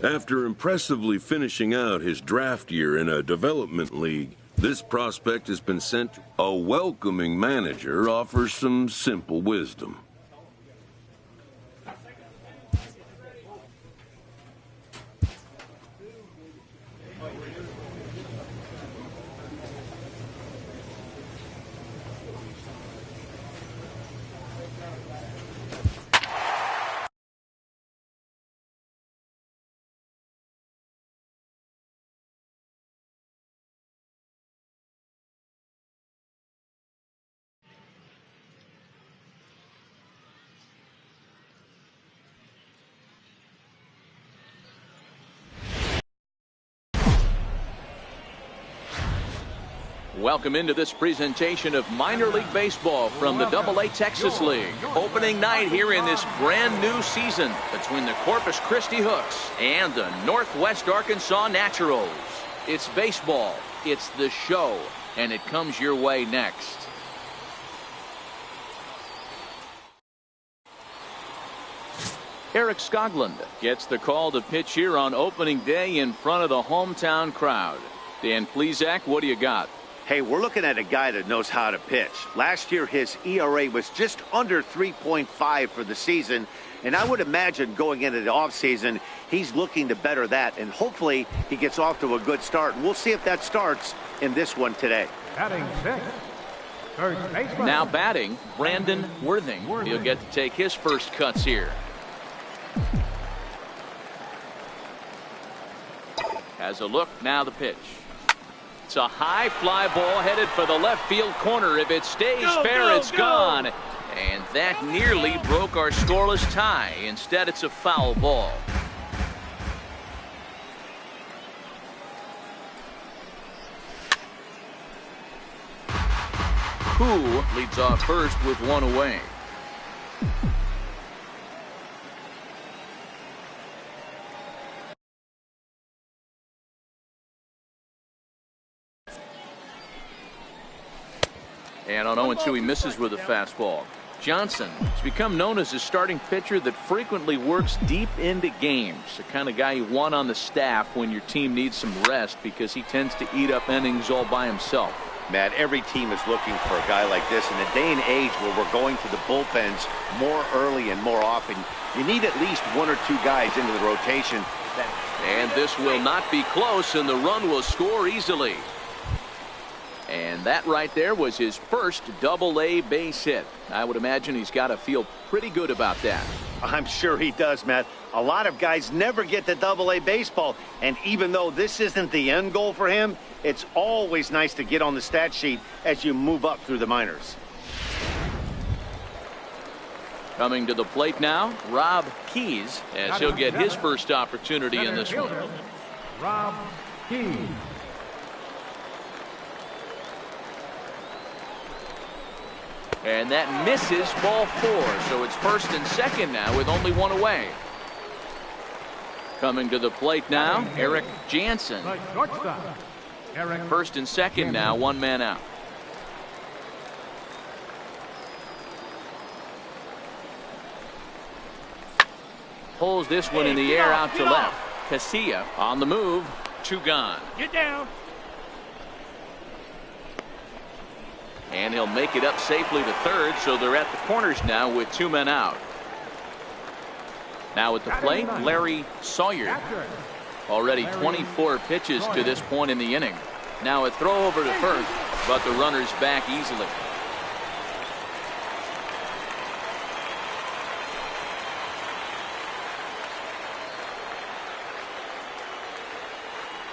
After impressively finishing out his draft year in a development league, this prospect has been sent. A welcoming manager offers some simple wisdom. Welcome into this presentation of minor league baseball from the AA Texas League. Opening night here in this brand new season between the Corpus Christi Hooks and the Northwest Arkansas Naturals. It's baseball, it's the show, and it comes your way next. Eric Skoglund gets the call to pitch here on opening day in front of the hometown crowd. Dan Plesac, what do you got? Hey, we're looking at a guy that knows how to pitch. Last year, his ERA was just under 3.5 for the season, and I would imagine going into the offseason, he's looking to better that, and hopefully he gets off to a good start. And we'll see if that starts in this one today. Batting six, First Baseman. Now batting, Brandon Worthing. He'll get to take his first cuts here. Has a look, now the pitch. It's a high fly ball headed for the left field corner. If it stays fair, it's gone. And that nearly broke our scoreless tie. Instead, it's a foul ball. Who leads off first with one away. And on 0-2, he misses with a fastball. Johnson has become known as a starting pitcher that frequently works deep into games. The kind of guy you want on the staff when your team needs some rest because he tends to eat up innings all by himself. Matt, every team is looking for a guy like this. In the day and age where we're going to the bullpens more early and more often, you need at least one or two guys into the rotation. And this will not be close, and the run will score easily. And that right there was his first AA base hit. I would imagine he's got to feel pretty good about that. I'm sure he does, Matt. A lot of guys never get to AA baseball, and even though this isn't the end goal for him, it's always nice to get on the stat sheet as you move up through the minors. Coming to the plate now, Rob Keys, as he'll get his first opportunity in this one. Rob Keys. And that misses, ball 4. So it's first and second now with only one away. Coming to the plate now, Eric Jansen. First and second now, one man out. Pulls this one in the air out to left. Casilla on the move, 2 gone. Get down. And he'll make it up safely to third, so they're at the corners now with 2 men out. Now at the plate, Larry Sawyer. Already 24 pitches to this point in the inning. Now a throw over to first, but the runner's back easily.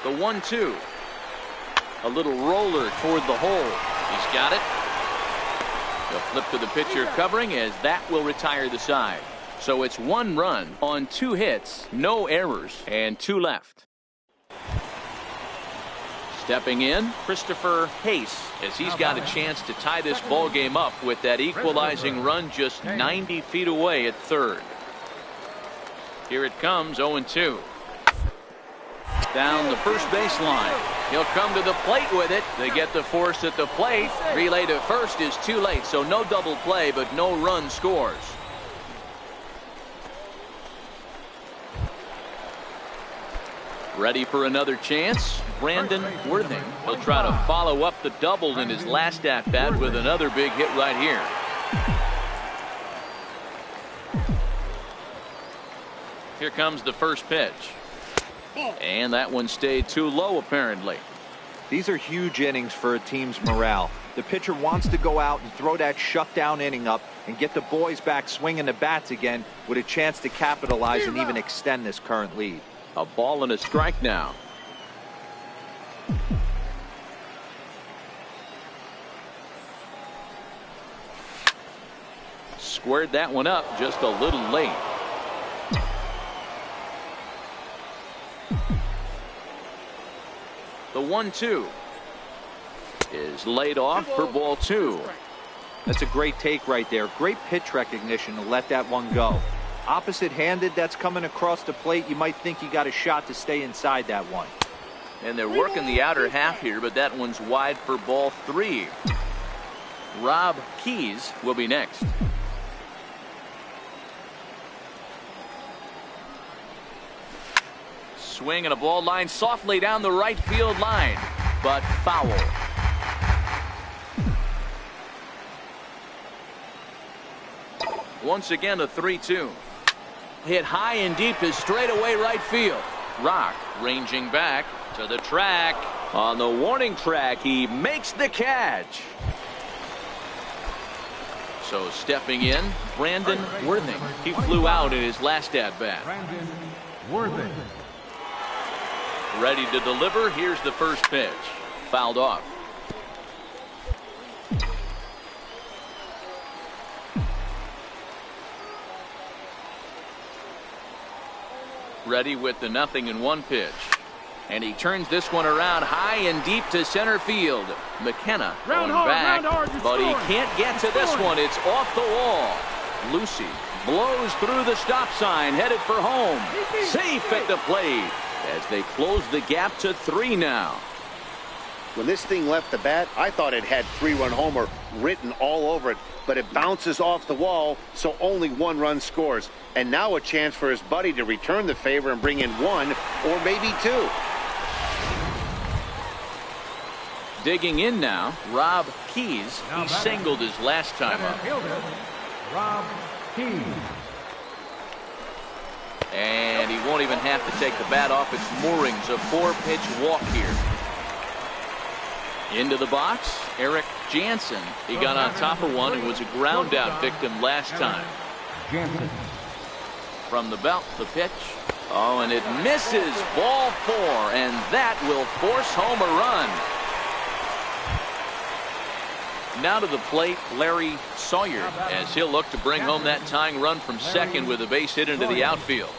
The 1-2. A little roller toward the hole. He's got it. He'll flip to the pitcher covering as that will retire the side. So it's 1 run on 2 hits, no errors, and 2 left. Stepping in, Christopher Pace, as he's got a chance to tie this ball game up with that equalizing run just 90 feet away at third. Here it comes, 0-2. Down the first baseline. He'll come to the plate with it. They get the force at the plate. Relay to first is too late, so no double play, but no run scores. Ready for another chance. Brandon Worthing. He'll try to follow up the double in his last at-bat with another big hit right here. Here comes the first pitch. And that one stayed too low, apparently. These are huge innings for a team's morale. The pitcher wants to go out and throw that shutdown inning up and get the boys back swinging the bats again with a chance to capitalize and even extend this current lead. A ball and a strike now. Squared that one up just a little late. The 1-2 is laid off for ball 2. That's a great take right there. Great pitch recognition to let that one go. Opposite-handed, that's coming across the plate. You might think you got a shot to stay inside that one. And they're working the outer half here, but that one's wide for ball 3. Rob Keys will be next. Swing and a ball line softly down the right field line, but foul. Once again, a 3-2. Hit high and deep to straightaway right field. Rock ranging back to the track. On the warning track, he makes the catch. So stepping in, Brandon Worthing. He flew out in his last at-bat. Brandon Worthing. Ready to deliver. Here's the first pitch. Fouled off. Ready with the 0-1 pitch. And he turns this one around high and deep to center field. McKenna going back, but he can't get to this one. It's off the wall. Lucy blows through the stop sign, headed for home. Safe at the plate as they close the gap to 3 now. When this thing left the bat, I thought it had 3-run homer written all over it, but it bounces off the wall, so only 1 run scores. And now a chance for his buddy to return the favor and bring in 1 or maybe 2. Digging in now, Rob Keys. He singled his last time up. Rob Keys. And he won't even have to take the bat off its moorings. A 4-pitch walk here. Into the box, Eric Jansen. He got on top of one and was a ground out victim last time. Jansen. From the belt, the pitch. Oh, and it misses. Ball 4, and that will force home a run. Now to the plate, Larry Sawyer, as he'll look to bring home that tying run from second with a base hit into the outfield.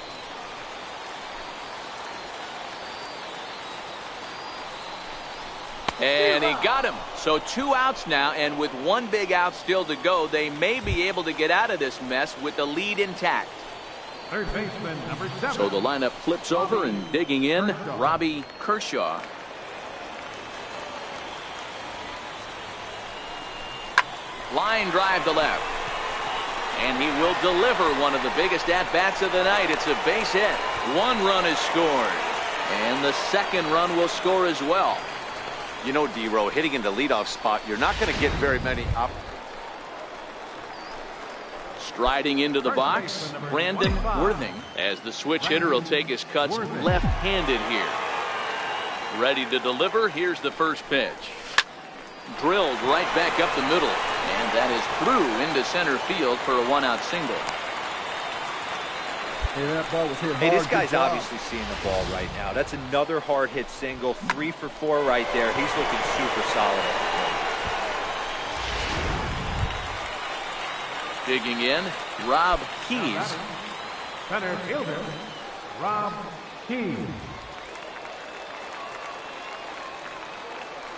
And he got him. So 2 outs now, and with 1 big out still to go, they may be able to get out of this mess with the lead intact. Third baseman, number 7. So the lineup flips over, and digging in, Robbie Kershaw. Line drive to left. And he will deliver one of the biggest at-bats of the night. It's a base hit. 1 run is scored. And the second run will score as well. You know, D-Row, hitting in the leadoff spot, you're not going to get very many up. Striding into the box, Brandon Worthing, as the switch hitter will take his cuts left-handed here. Ready to deliver. Here's the first pitch. Drilled right back up the middle, and that is through into center field for a 1-out single. Hey, this guy's obviously seeing the ball right now. That's another hard hit single. 3 for 4 right there. He's looking super solid at the plate. Digging in, Rob Keys. Center fielder, Rob Keys.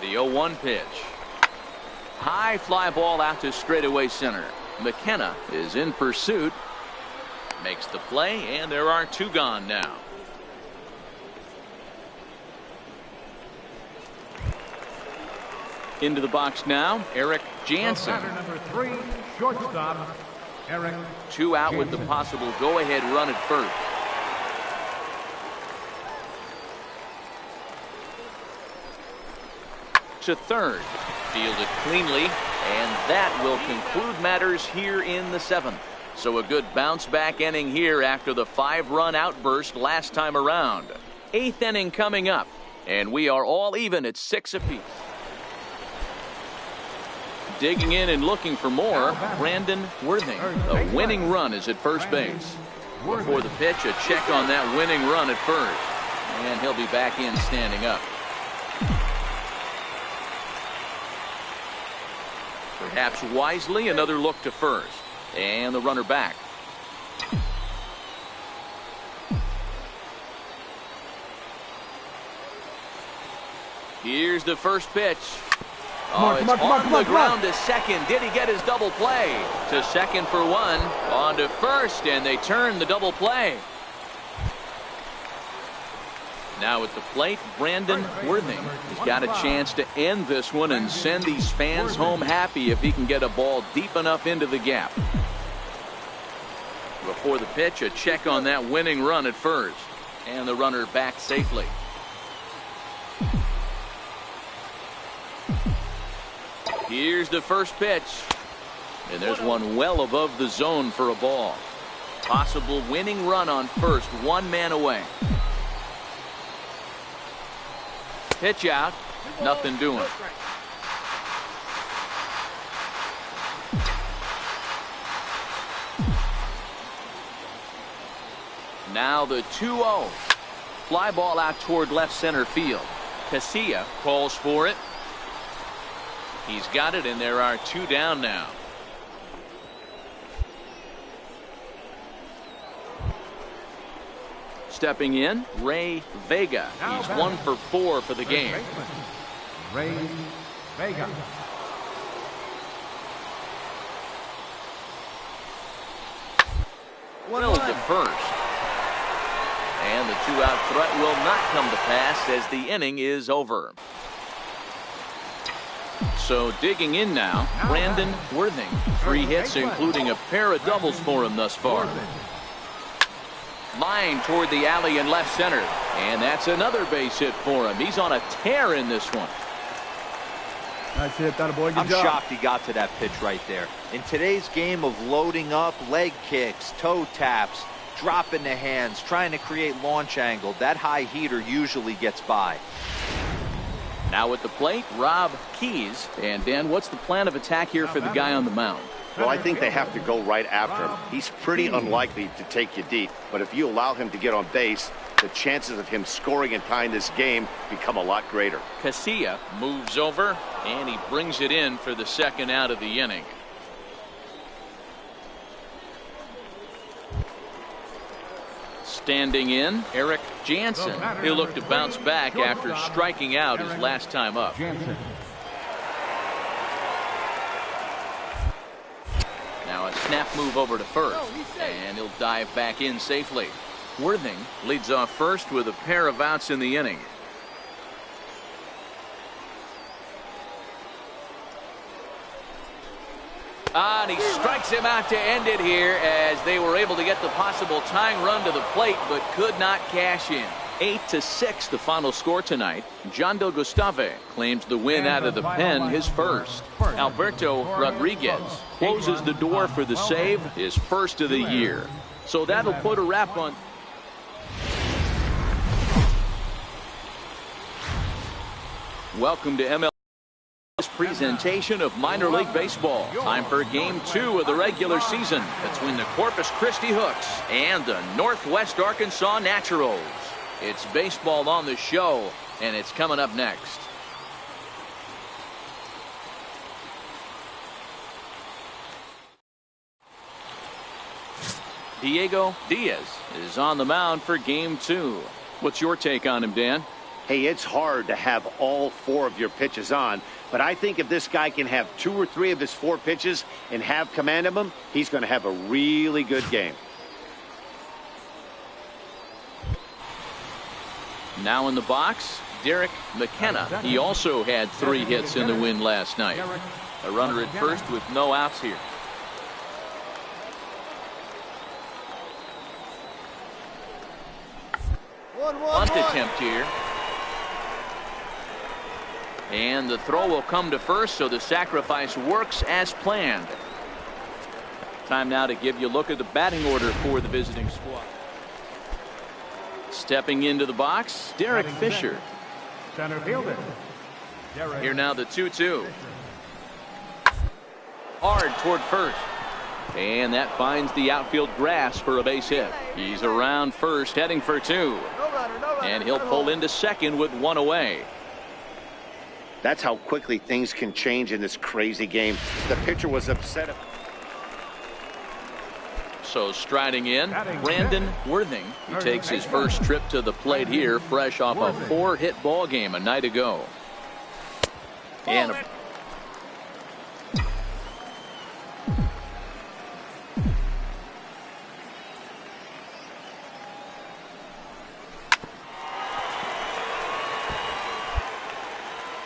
The 0-1 pitch. High fly ball out to straightaway center. McKenna is in pursuit. Makes the play, and there are 2 gone now. Into the box now, Eric Jansen. Number 3, shortstop, Eric 2 out with the Jansen. possible go-ahead run at first. To third. Fielded cleanly, and that will conclude matters here in the 7th. So a good bounce-back inning here after the 5-run outburst last time around. 8th inning coming up, and we are all even at 6 apiece. Digging in and looking for more, Brandon Worthing. A winning run is at first base. Before the pitch, a check on that winning run at first. And he'll be back in standing up. Perhaps wisely, another look to first. And the runner back. Here's the first pitch. Oh, it's on the ground to second. Did he get his double play? To second for 1. On to first, and they turn the double play. Now at the plate, Brandon Worthing. He's got a chance to end this one and send these fans home happy if he can get a ball deep enough into the gap. Before the pitch, a check on that winning run at first. And the runner back safely. Here's the first pitch. And there's one well above the zone for a ball. Possible winning run on first, 1 man away. Pitch out. Nothing doing. Now the 2-0. Fly ball out toward left center field. Casilla calls for it. He's got it, and there are 2 down now. Stepping in, Ray Vega. He's 1 for 4 for the game. Ray Vega. Well to first. And the 2-out threat will not come to pass as the inning is over. So digging in now, Brandon Worthing. 3 hits, including a pair of doubles for him thus far. Line toward the alley in left center. And that's another base hit for him. He's on a tear in this one. Nice hit, that boy. Good I'm job. shocked he got to that pitch right there. In today's game of loading up, leg kicks, toe taps, dropping the hands, trying to create launch angle, that high heater usually gets by. Now at the plate, Rob Keys. And Dan, what's the plan of attack here for the guy on the mound? Well, I think they have to go right after him. He's pretty unlikely to take you deep, but if you allow him to get on base, the chances of him scoring and tying this game become a lot greater. Casilla moves over, and he brings it in for the 2nd out of the inning. Standing in, Eric Jansen. He'll look to bounce back after striking out his last time up. Now a snap move over to first, and he'll dive back in safely. Worthing leads off first with a pair of outs in the inning. And he strikes him out to end it here as they were able to get the possible tying run to the plate but could not cash in. 8-6 the final score tonight. John Del Gustave claims the win out of the pen, his first. Alberto Rodriguez closes the door for the save, his first of the year. So that'll put a wrap on. Welcome to MLB. Presentation of minor league baseball. Time for game 2 of the regular season between the Corpus Christi Hooks and the Northwest Arkansas Naturals. It's baseball on the show, and it's coming up next. Diego Diaz is on the mound for game 2. What's your take on him, Dan? Hey, it's hard to have all 4 of your pitches on, but I think if this guy can have 2 or 3 of his 4 pitches and have command of them, he's going to have a really good game. Now in the box, Derek McKenna. He also had 3 hits in the win last night. A runner at first with no outs here. Bunt attempt here. And the throw will come to first, so the sacrifice works as planned. Time now to give you a look at the batting order for the visiting squad. Stepping into the box, Derek Fisher. Center fielder. Here now the 2-2. Hard toward first. And that finds the outfield grass for a base hit. He's around first, heading for 2. And he'll pull into second with 1 away. That's how quickly things can change in this crazy game. The pitcher was upset. So striding in, Brandon Worthing. He takes his first trip to the plate here, fresh off a 4-hit ball game a night ago. And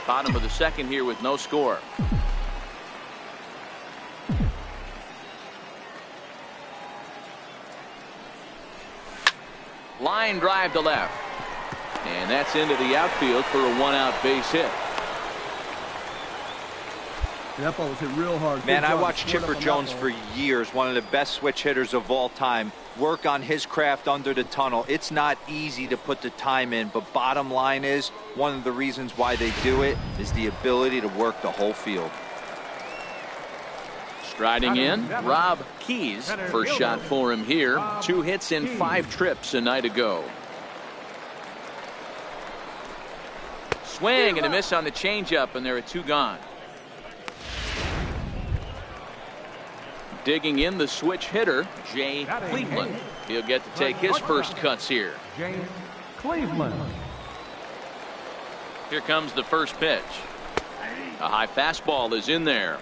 bottom of the second here with no score. Line drive to left. And that's into the outfield for a 1-out base hit. That ball was hit real hard. Man, I watched Chipper Jones for years, one of the best switch hitters of all time, work on his craft under the tunnel. It's not easy to put the time in, but bottom line is, one of the reasons why they do it is the ability to work the whole field. Striding in, Rob Keys. First shot for him here. 2 hits in 5 trips a night ago. Swing and a miss on the changeup, and there are 2 gone. Digging in the switch hitter, Jay Cleveland. He'll get to take his first cuts here. James Cleveland. Here comes the first pitch. A high fastball is in there.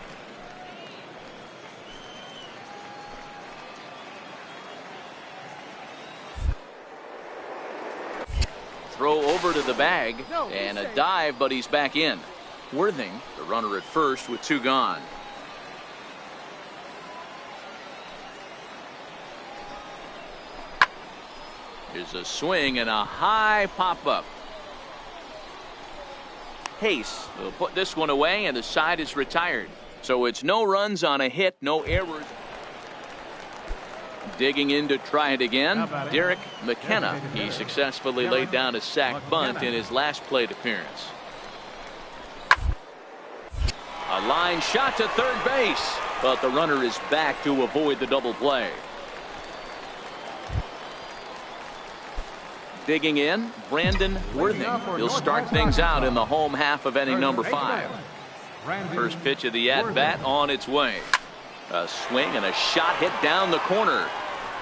Throw over to the bag and a dive, but he's back in. Worthing, the runner at first with 2 gone. Here's a swing and a high pop-up. Pace will put this one away, and the side is retired. So it's no runs on a hit, no errors. Digging in to try it again, Derek McKenna. He successfully laid down a sac bunt in his last plate appearance. A line shot to third base, but the runner is back to avoid the double play. Digging in, Brandon Worthing. He'll start things out in the home half of inning number 5. First pitch of the at-bat on its way. A swing and a shot hit down the corner.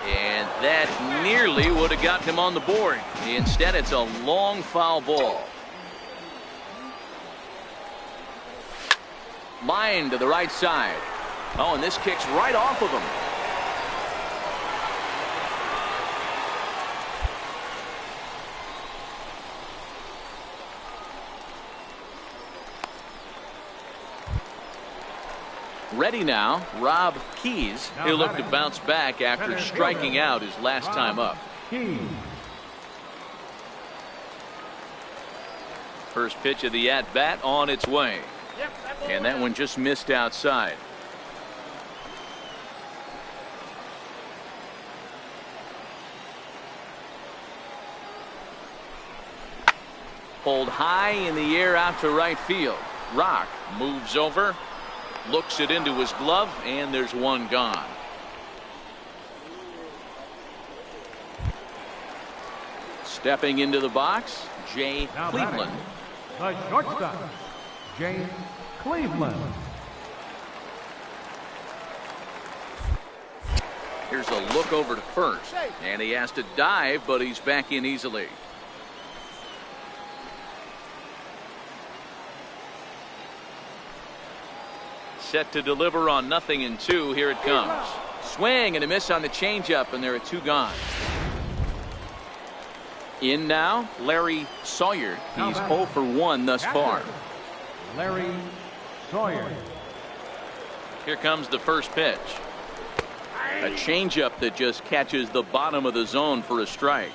And that nearly would have gotten him on the board. Instead, it's a long foul ball. Line to the right side. Oh, and this kicks right off of him. Ready now, Rob Keys. He'll look to bounce back after striking out his last time up. First pitch of the at-bat on its way. And that one just missed outside. Pulled high in the air out to right field. Rock moves over. Looks it into his glove, and there's one gone. Stepping into the box, Jay Cleveland. The shortstop, James Cleveland. Here's a look over to first, and he has to dive, but he's back in easily. set to deliver on 0-2. Here it comes. Swing and a miss on the changeup, and there are 2 gone. In now, Larry Sawyer. He's 0 for 1 thus far. Larry Sawyer. Here comes the first pitch. A changeup that just catches the bottom of the zone for a strike.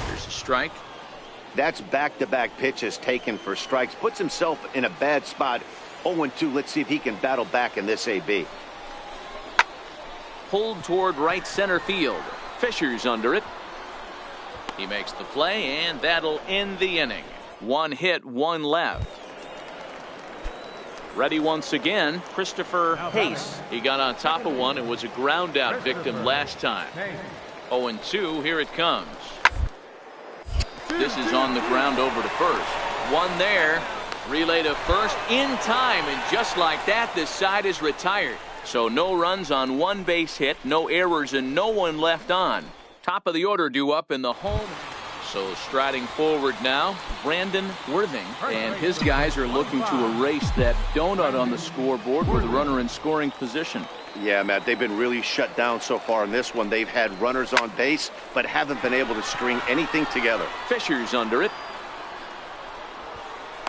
Here's a strike. That's back-to-back pitches taken for strikes. Puts himself in a bad spot. 0-2. Let's see if he can battle back in this AB. Pulled toward right center field. Fisher's under it. He makes the play, and that'll end the inning. 1 hit, 1 left. Ready once again, Christopher Hayes. He got on top of one and was a ground out victim last time. 0-2. Here it comes. This is on the ground over to first. One there. Relay to first in time, and just like that, this side is retired. So no runs on 1 base hit, no errors, and no one left on. Top of the order due up in the home. So striding forward now, Brandon Worthing, and his guys are looking to erase that donut on the scoreboard with a runner in scoring position. Yeah, Matt, they've been really shut down so far in this one. They've had runners on base, but haven't been able to string anything together. Fisher's under it.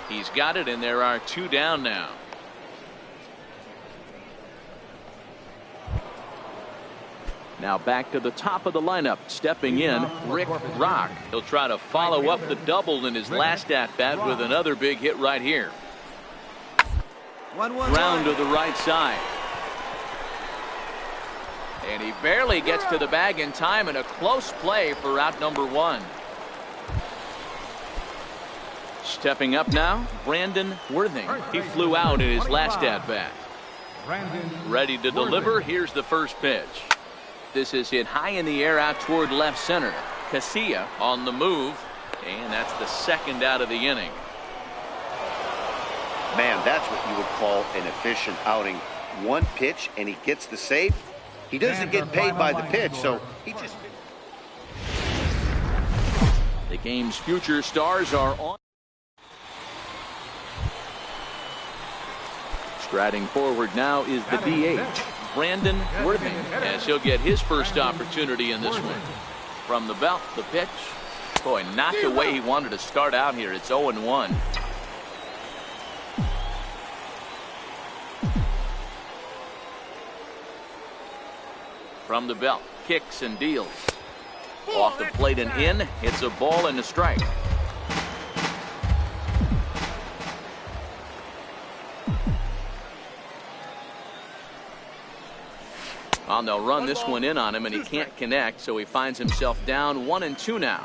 He's got it, and there are 2 down now. Now back to the top of the lineup. Stepping in, Rick Rock. He'll try to follow up the double in his last at-bat with another big hit right here. Ground to the right side. And he barely gets to the bag in time, and a close play for out number 1. Stepping up now, Brandon Worthing. He flew out in his last at-bat. Ready to deliver. Here's the first pitch. This is hit high in the air out toward left center. Casilla on the move, and that's the 2nd out of the inning. Man, that's what you would call an efficient outing. 1 pitch, and he gets the save. He doesn't get paid by the pitch, so he just... The game's future stars are on. Striding forward now is the DH, Brandon Worthing, as he'll get his first opportunity in this one. From the belt, the pitch. Boy, not the way he wanted to start out here. It's 0-1. From the belt, kicks and deals. Off the plate and in. It's a ball and a strike. Well, they'll run this one in on him, and he can't connect, so he finds himself down 1-2 now.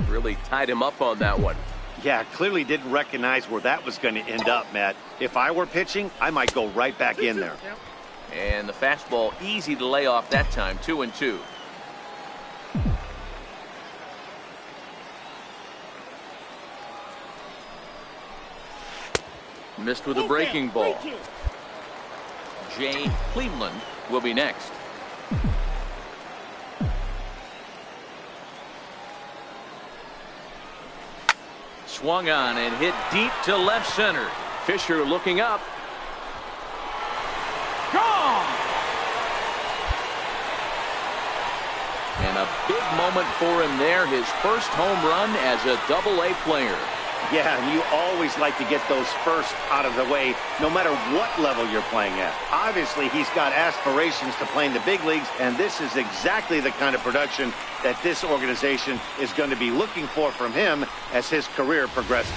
Really tied him up on that one. Yeah, clearly didn't recognize where that was going to end up, Matt. If I were pitching, I might go right back in there. And the fastball easy to lay off that time, 2-2. Missed with a breaking ball. Jay Cleveland will be next. Swung on and hit deep to left center. Fisher looking up. Gone! And a big moment for him there. His first home run as a Double-A player. Yeah, and you always like to get those first out of the way, no matter what level you're playing at. Obviously, he's got aspirations to play in the big leagues, and this is exactly the kind of production that this organization is going to be looking for from him as his career progresses.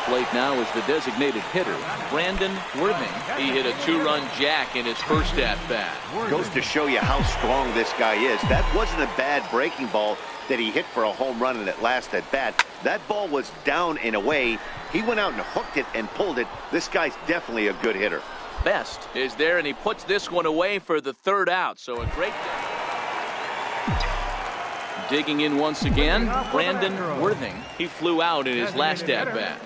Plate now is the designated hitter, Brandon Worthing. He hit a 2-run jack in his first at-bat. Goes to show you how strong this guy is. That wasn't a bad breaking ball that he hit for a home run in that last at-bat. That ball was down and away. He went out and hooked it and pulled it. This guy's definitely a good hitter. Best is there, and he puts this one away for the third out. So a great digging in once again, Brandon Worthing. He flew out in his last at-bat.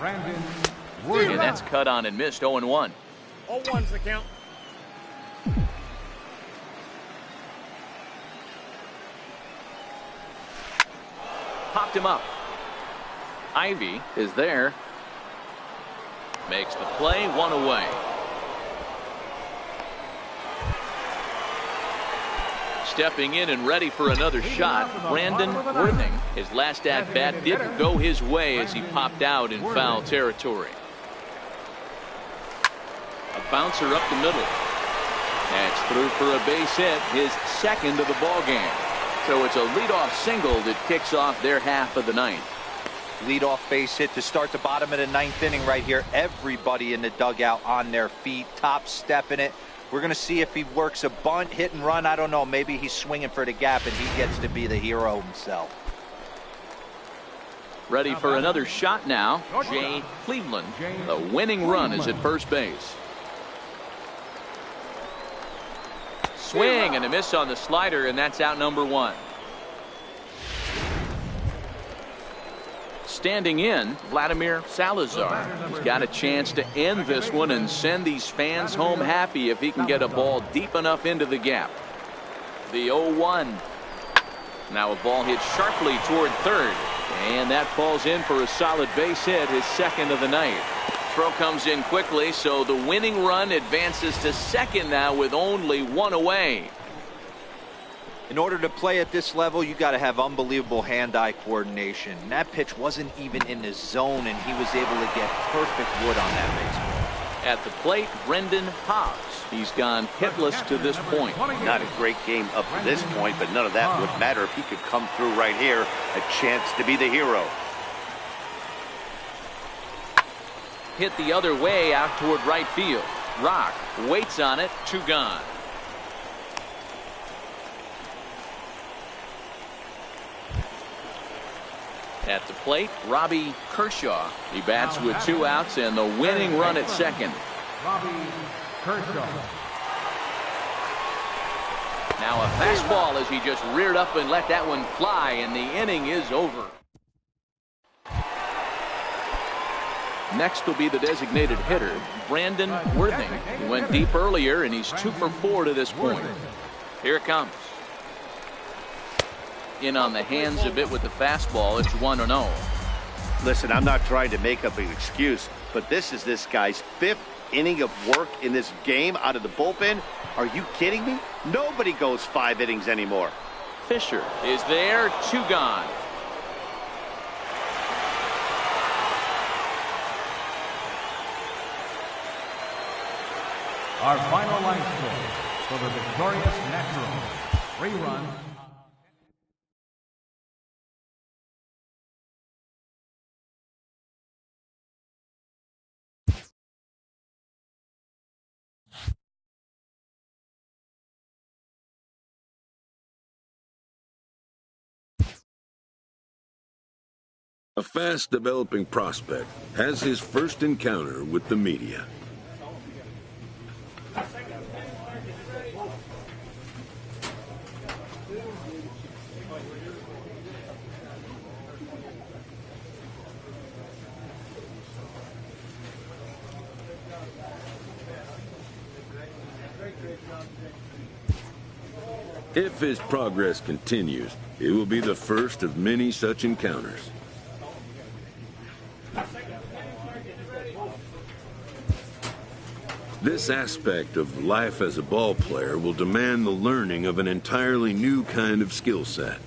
And that's cut on and missed. 0-1. 0-1's the count. Popped him up. Ivy is there. Makes the play, one away. Stepping in and ready for another shot, Brandon Worthing. His last at-bat didn't go his way as he popped out in foul territory. A bouncer up the middle. That's through for a base hit, his second of the ball game. So it's a leadoff single that kicks off their half of the ninth. Leadoff base hit to start the bottom of the ninth inning right here. Everybody in the dugout on their feet, top stepping it. We're going to see if he works a bunt, hit and run. I don't know. Maybe he's swinging for the gap and he gets to be the hero himself. Ready for another shot now, Jay Cleveland. The winning run is at first base. Swing and a miss on the slider, and that's out number one. Standing in, Vladimir Salazar. He's got a chance to end this one and send these fans home happy if he can get a ball deep enough into the gap. The 0-1. Now a ball hit sharply toward third, and that falls in for a solid base hit, his second of the night. Throw comes in quickly, so the winning run advances to second now with only one away. In order to play at this level, you got to have unbelievable hand-eye coordination. And that pitch wasn't even in the zone, and he was able to get perfect wood on that baseball. At the plate, Brendan Hobbs. He's gone hitless to this point. Not a great game up to this point, but none of that would matter if he could come through right here. A chance to be the hero. Hit the other way out toward right field. Rock waits on it, two gone. At the plate, Robbie Kershaw. He bats with two outs and the winning run at second. Robbie Kershaw. Now a fastball as he just reared up and let that one fly, and the inning is over. Next will be the designated hitter, Brandon Worthing. He went deep earlier, and he's 2 for 4 to this point. Here it comes. In on the hands a bit with the fastball. It's 1-0. Listen, I'm not trying to make up an excuse, but this is this guy's 5th inning of work in this game out of the bullpen. Are you kidding me? Nobody goes 5 innings anymore. Fisher is there, 2 gone. Our final line score for the victorious Naturals. 3 runs. A fast-developing prospect has his first encounter with the media. If his progress continues, it will be the first of many such encounters. This aspect of life as a ball player will demand the learning of an entirely new kind of skill set.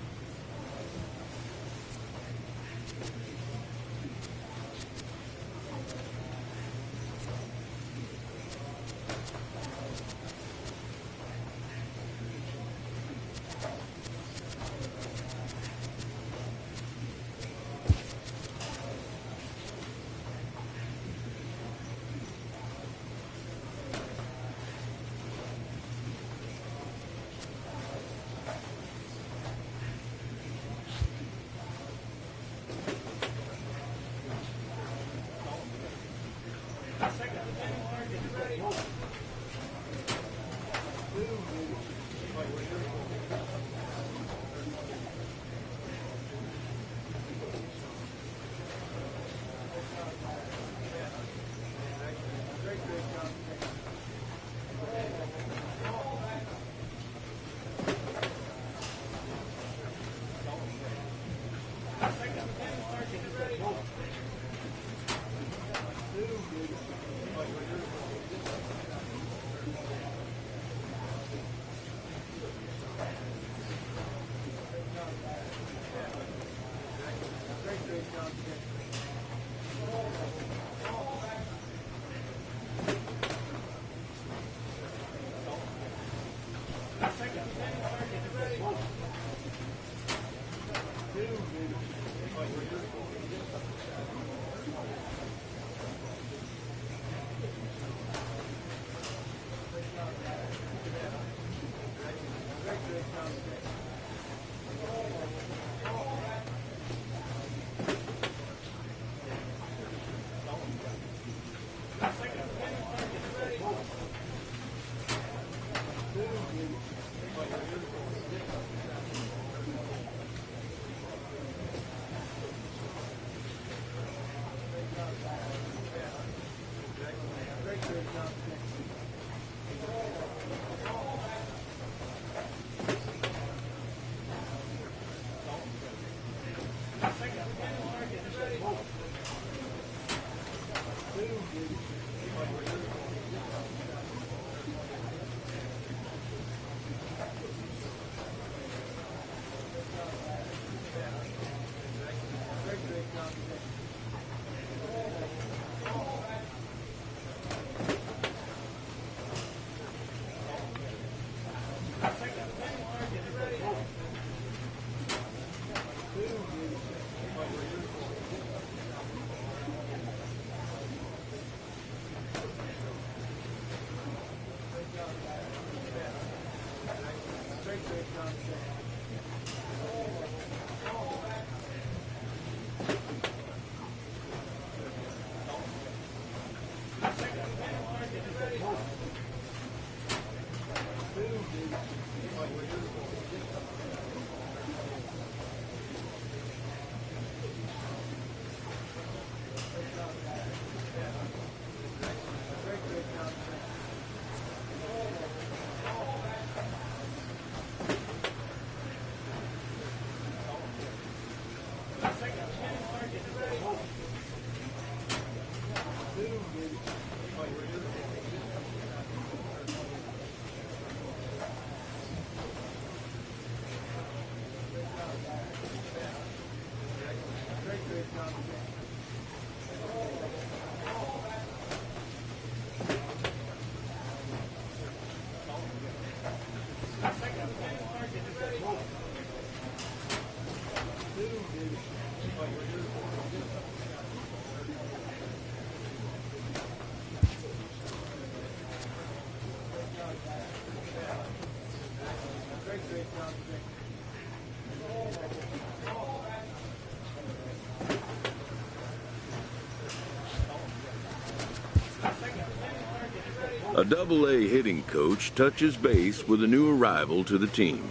A Double-A hitting coach touches base with a new arrival to the team.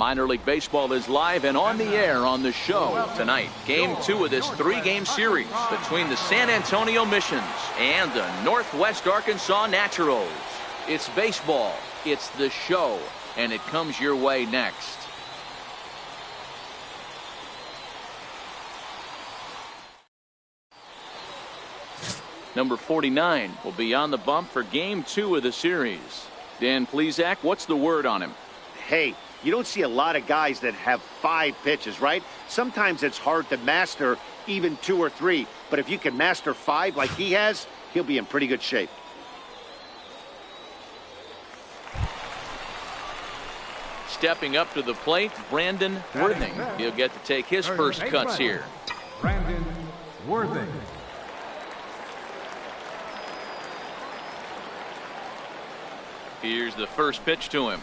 Minor League Baseball is live and on the air on the show tonight. Game 2 of this 3-game series between the San Antonio Missions and the Northwest Arkansas Naturals. It's baseball, it's the show, and it comes your way next. Number 49 will be on the bump for Game 2 of the series. Dan Plesac, what's the word on him? Hey, You don't see a lot of guys that have 5 pitches, right? Sometimes it's hard to master even 2 or 3. But if you can master 5 like he has, he'll be in pretty good shape. Stepping up to the plate, Brandon Worthing. He'll get to take his first cuts here. Brandon Worthing. Here's the first pitch to him.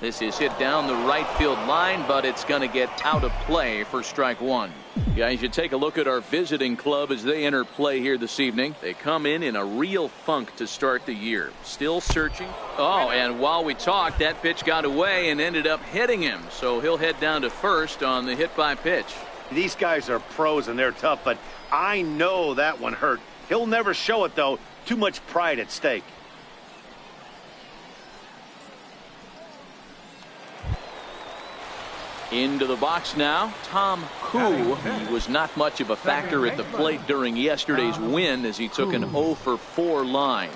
This is hit down the right field line, but it's going to get out of play for strike 1. Guys, you take a look at our visiting club as they enter play here this evening. They come in a real funk to start the year. Still searching. Oh, and while we talked, that pitch got away and ended up hitting him. So he'll head down to first on the hit by pitch. These guys are pros and they're tough, but I know that one hurt. He'll never show it, though. Too much pride at stake. Into the box now, Tom Koo. He was not much of a factor at the plate during yesterday's win as he took an 0 for 4 line.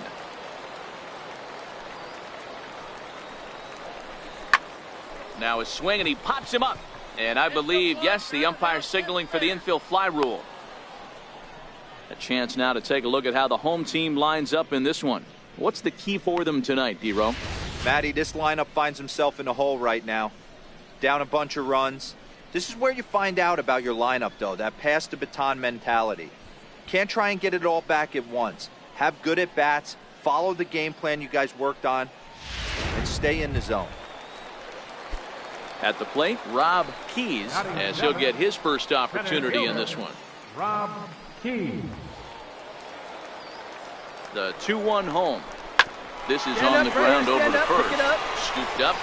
Now a swing and he pops him up. And I believe, yes, the umpire signaling for the infield fly rule. A chance now to take a look at how the home team lines up in this one. What's the key for them tonight, D-Row? Matty, this lineup finds himself in a hole right now. Down a bunch of runs. This is where you find out about your lineup, though, that pass the baton mentality. Can't try and get it all back at once. Have good at bats, follow the game plan you guys worked on, and stay in the zone. At the plate, Rob Keys, as he'll get his first opportunity in this one. Rob Keys. The 2-1 home. This is on the ground over to first. Scooped up.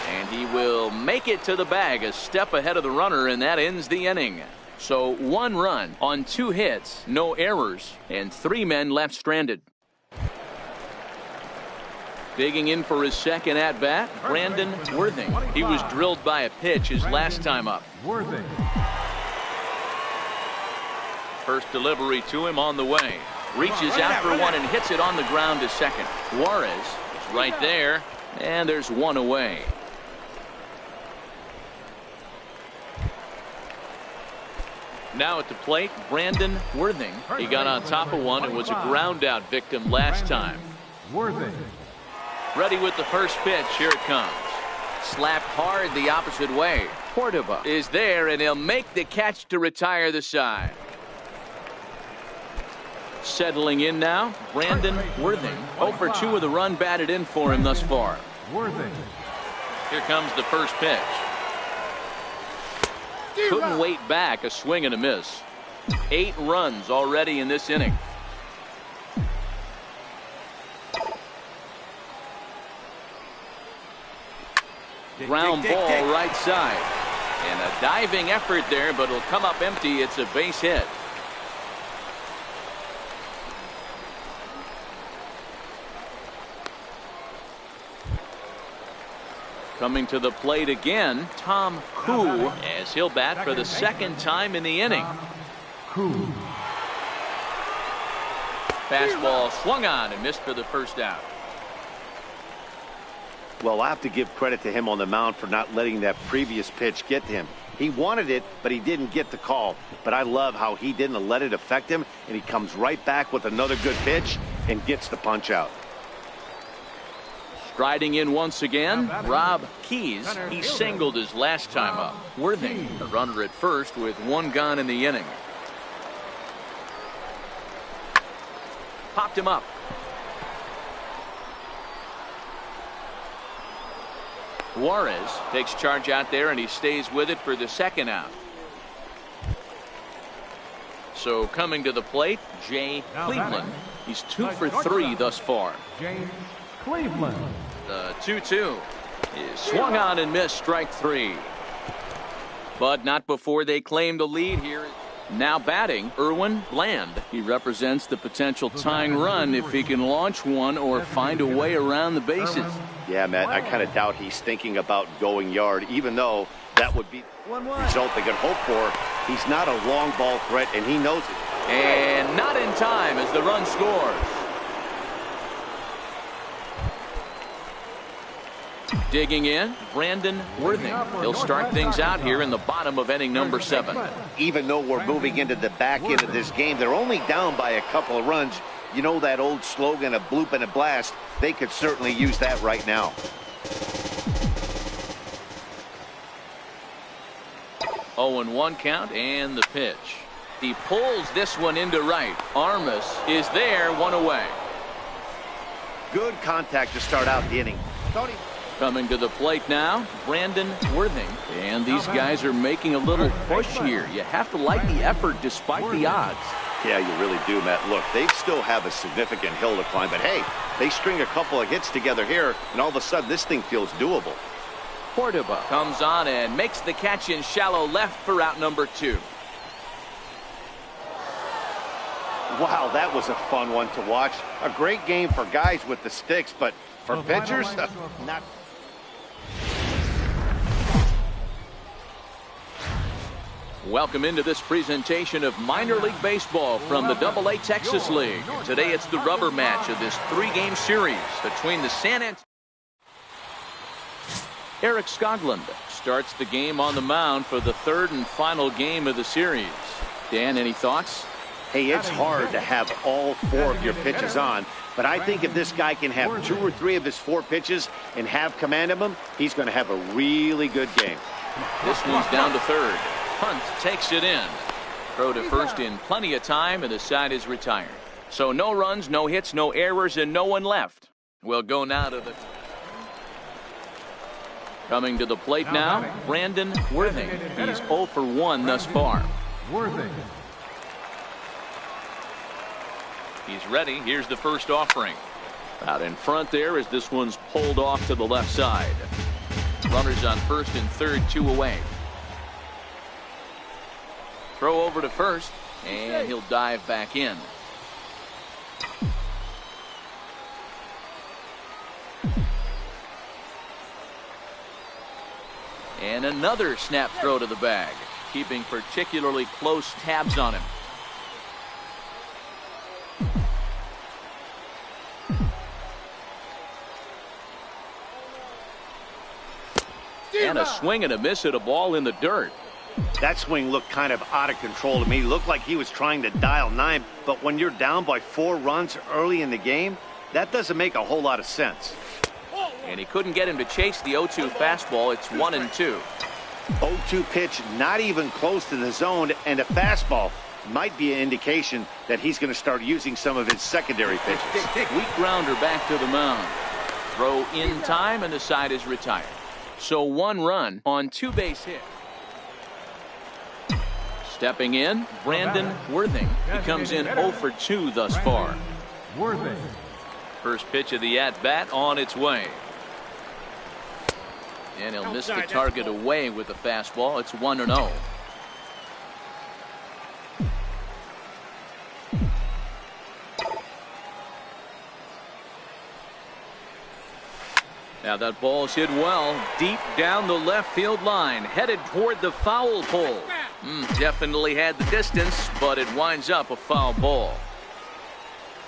And he will make it to the bag, a step ahead of the runner, and that ends the inning. So 1 run on 2 hits, no errors, and 3 men left stranded. Digging in for his second at-bat, Brandon Worthing. He was drilled by a pitch his last time up. Worthing. First delivery to him on the way. Reaches out for one and hits it on the ground to second. Juarez is right there, and there's 1 away. Now at the plate, Brandon Worthing. He got on top of one and was a ground out victim last time. Worthing. Ready with the first pitch. Here it comes. Slapped hard the opposite way. Cordova is there, and he'll make the catch to retire the side. Settling in now, Brandon Worthing. 0 for 2 with a run batted in for him thus far. Worthing. Here comes the first pitch. Couldn't wait back, a swing and a miss. 8 runs already in this inning. Ground ball right side. And a diving effort there, but it'll come up empty. It's a base hit. Coming to the plate again, Tom Koo, as he'll bat for the second time in the inning. Koo. Fastball swung on and missed for the first out. Well, I have to give credit to him on the mound for not letting that previous pitch get to him. He wanted it, but he didn't get the call. But I love how he didn't let it affect him, and he comes right back with another good pitch and gets the punch out. Striding in once again, Rob Keys. He singled his last time up. Worthing, the runner at first with 1 gone in the inning. Popped him up. Juarez takes charge out there, and he stays with it for the second out. So coming to the plate, Jay Cleveland. He's 2 for 3 thus far. James Cleveland. The 2-2 is swung on and missed, strike 3. But not before they claim the lead here. Now batting, Erwin Bland. He represents the potential tying run if he can launch one or find a way around the bases. Yeah, Matt, I kind of doubt he's thinking about going yard, even though that would be the result they could hope for. He's not a long ball threat, and he knows it. And not in time as the run scores. Digging in, Brandon Worthing. He'll start things out here in the bottom of inning number 7. Even though we're moving into the back end of this game, they're only down by a couple of runs. You know that old slogan, a bloop and a blast? They could certainly use that right now. Oh, and 1 count, and the pitch. He pulls this one into right. Armas is there, 1 away. Good contact to start out the inning. Tony. Coming to the plate now, Brandon Worthing. And these guys are making a little push here. You have to like the effort despite the odds. Yeah, you really do, Matt. Look, they still have a significant hill to climb, but hey, they string a couple of hits together here, and all of a sudden this thing feels doable. Cordoba comes on and makes the catch in shallow left for out number 2. Wow, that was a fun one to watch. A great game for guys with the sticks, but for pitchers, not. Welcome into this presentation of minor league baseball from the AA Texas League. Today it's the rubber match of this 3-game series between the San Antonio. Eric Skoglund starts the game on the mound for the 3rd and final game of the series. Dan, any thoughts? Hey, it's hard to have all 4 of your pitches on, but I think if this guy can have 2 or 3 of his 4 pitches and have command of them, he's going to have a really good game. This one's down to 3rd. Hunt takes it in. Throw to first in plenty of time, and the side is retired. So no runs, no hits, no errors, and no one left. We'll go now to the... Coming to the plate now, Brandon Worthing. He's 0 for 1 thus far. Worthing. He's ready. Here's the first offering. Out in front there as this one's pulled off to the left side. Runners on first and third, 2 away. Throw over to first, and he'll dive back in. And another snap throw to the bag, keeping particularly close tabs on him. And a swing and a miss at a ball in the dirt. That swing looked kind of out of control to me. Looked like he was trying to dial 9, but when you're down by 4 runs early in the game, that doesn't make a whole lot of sense. And he couldn't get him to chase the 0-2 fastball. It's 1-2. 0-2 pitch, not even close to the zone, and a fastball might be an indication that he's going to start using some of his secondary pitches. Weak grounder back to the mound. Throw in time, and the side is retired. So 1 run on 2 base hit. Stepping in, Brandon Worthing. He comes in 0 for 2 thus far. Worthing. First pitch of the at-bat on its way. And he'll miss the target away with the fastball. It's 1-0. Now that ball's hit well, deep down the left field line, headed toward the foul pole. Definitely had the distance, but it winds up a foul ball.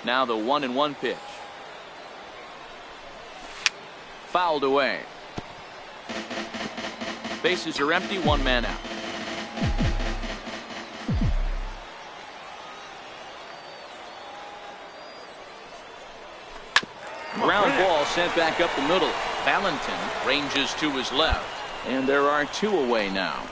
Now the 1-1 pitch. Fouled away. Bases are empty, 1 man out. Ground ball sent back up the middle. Valentin ranges to his left. And there are 2 away now.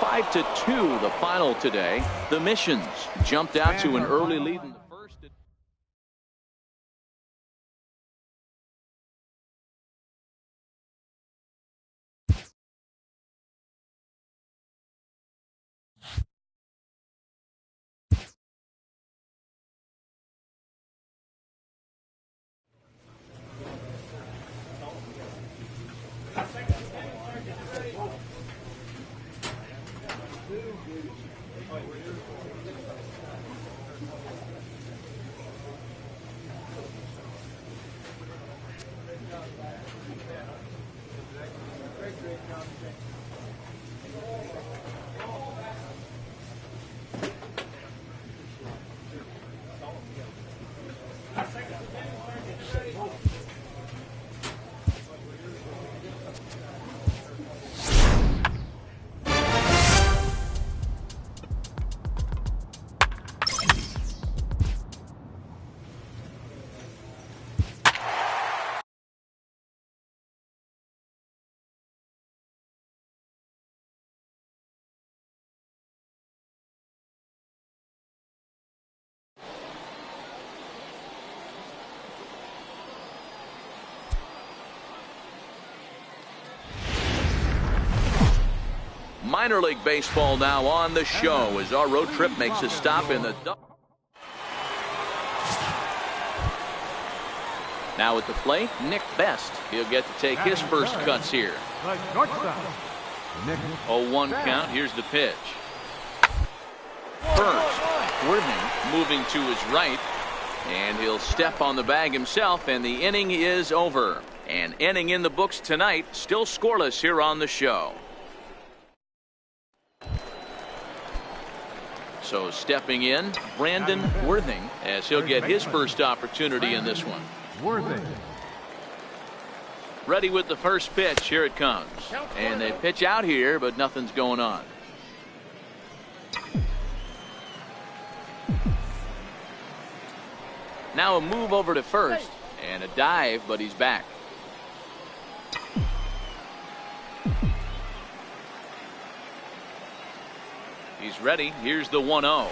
5-2 the final today. The Missions jumped out to an early lead in the first. Minor League Baseball now on the show as our road trip makes a stop in the... Now at the plate, Nick Best. He'll get to take his first cuts here. 0-1 count. Here's the pitch. First, Worthing moving to his right. And he'll step on the bag himself, and the inning is over. An inning in the books tonight, still scoreless here on the show. So stepping in, Brandon Worthing, as he'll get his first opportunity in this one. Worthing. Ready with the first pitch. Here it comes. And they pitch out here, but nothing's going on. Now a move over to first. And a dive, but he's back. He's ready. Here's the 1-0.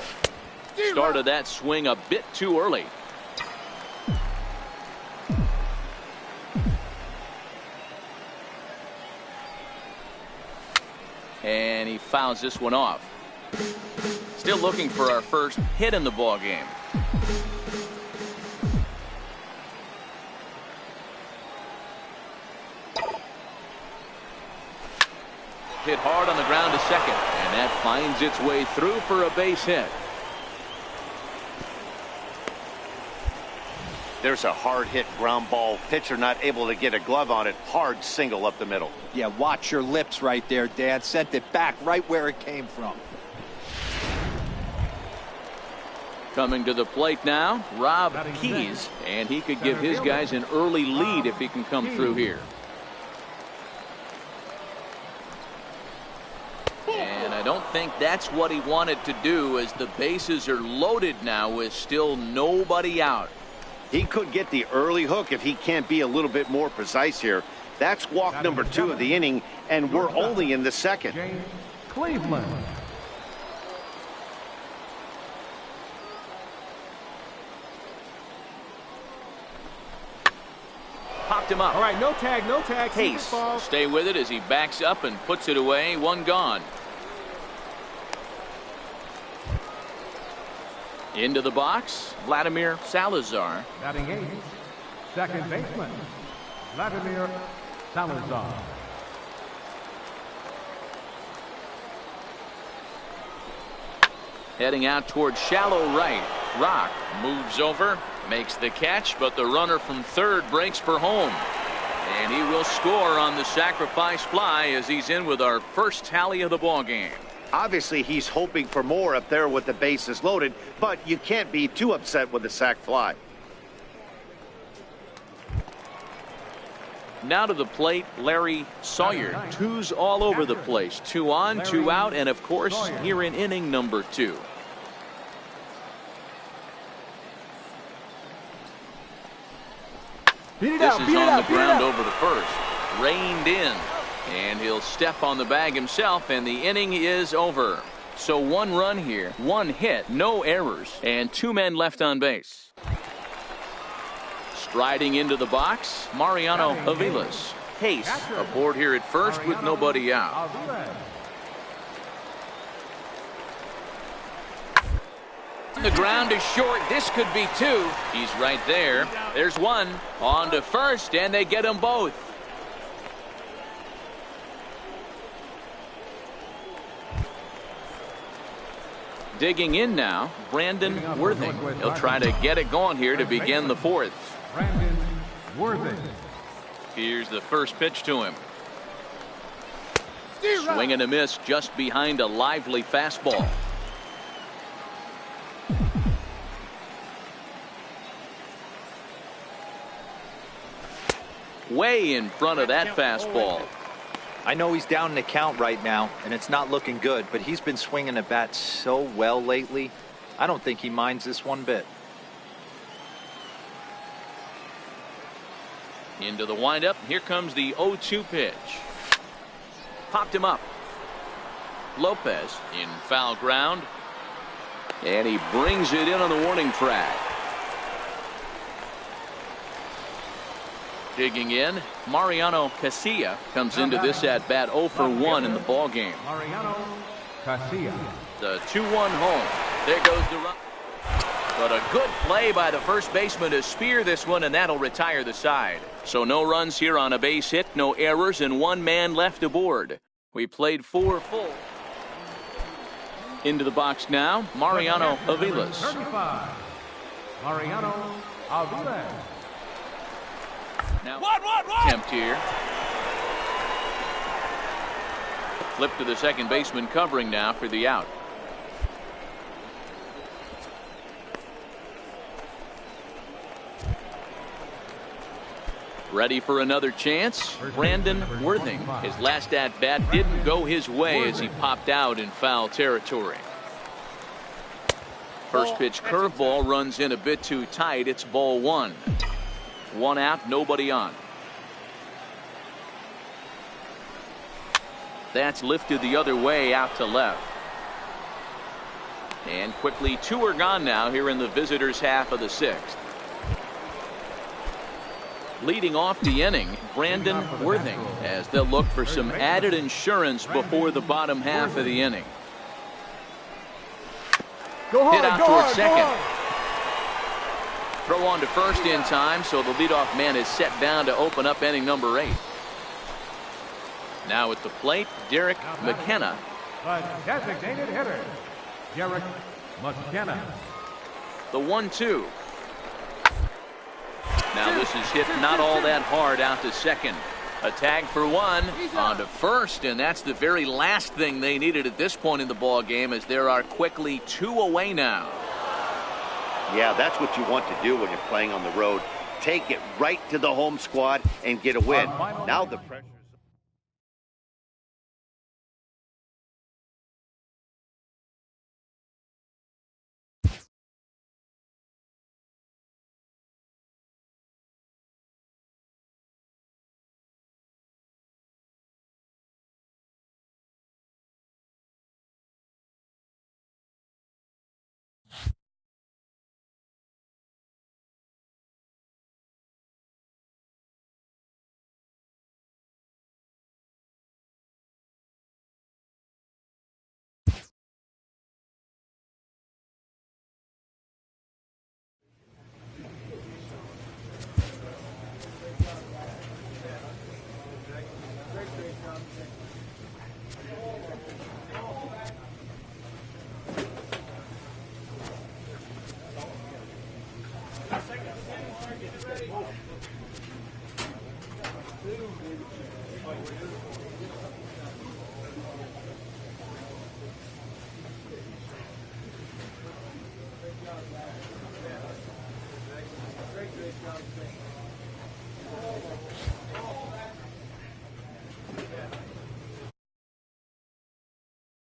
Started that swing a bit too early. And he fouls this one off. Still looking for our first hit in the ball game. Hit hard on the ground to second, and that finds its way through for a base hit. There's a hard hit ground ball. Pitcher not able to get a glove on it. Hard single up the middle. Yeah, watch your lips right there, Dan. Sent it back right where it came from. Coming to the plate now, Rob Keys, and he could give his guys an early lead if he can come through here. And I don't think that's what he wanted to do, as the bases are loaded now with still nobody out. He could get the early hook if he can't be a little bit more precise here. That's walk number 2 of the inning, and we're only in the second. James Cleveland. Popped him up. All right, no tag, no tag. Case will stay with it as he backs up and puts it away. One gone. Into the box, Vladimir Salazar. Batting 8, second baseman, Vladimir Salazar. Heading out towards shallow right. Rock moves over, makes the catch, but the runner from third breaks for home. And he will score on the sacrifice fly as he's in with our first tally of the ball game. Obviously, he's hoping for more up there with the bases loaded, but you can't be too upset with the sac fly. Now to the plate, Larry Sawyer. Twos all over the place. 2 on, 2 out, and of course, here in inning number 2. This is on the ground over to first. Reined in. And he'll step on the bag himself, and the inning is over. So 1 run here, 1 hit, no errors, and 2 men left on base. Striding into the box, Mariano Aviles. Case aboard here at first with nobody out. The ground is short. This could be 2. He's right there. There's 1. On to first, and they get them both. Digging in now, Brandon Worthing. He'll try to get it going here to begin the 4th. Brandon Worthing. Here's the first pitch to him. Swing and a miss just behind a lively fastball. Way in front of that fastball. I know he's down in the count right now, and it's not looking good, but he's been swinging the bat so well lately. I don't think he minds this one bit. Into the windup. Here comes the 0-2 pitch. Popped him up. Lopez in foul ground. And he brings it in on the warning track. Digging in, Mariano Casilla comes into this at bat 0 for 1 in the ball game. Mariano Casilla. The 2-1 home. There goes the run. But a good play by the first baseman to spear this one, and that'll retire the side. So no runs here on a base hit, no errors, and 1 man left aboard. We played 4 full. Into the box now, Mariano Aviles. 35. Mariano Aviles. Now, attempt here. Flip to the second baseman covering now for the out. Ready for another chance. Brandon Worthing. His last at bat didn't go his way as he popped out in foul territory. First pitch curveball runs in a bit too tight. It's ball 1. 1 out, nobody on. That's lifted the other way out to left. And quickly 2 are gone now here in the visitors' half of the 6th. Leading off the inning, Brandon Worthing, as they'll look for some added insurance before the bottom half of the inning. Hit out towards second. Throw on to first in time, so the leadoff man is set down to open up inning number 8. Now at the plate, Derek McKenna. The designated hitter, Derek McKenna. The 1-2. Now this is hit not all that hard out to second. A tag for 1 on to first, and that's the very last thing they needed at this point in the ball game, as there are quickly 2 away now. Yeah, that's what you want to do when you're playing on the road. Take it right to the home squad and get a win. Now the pressure.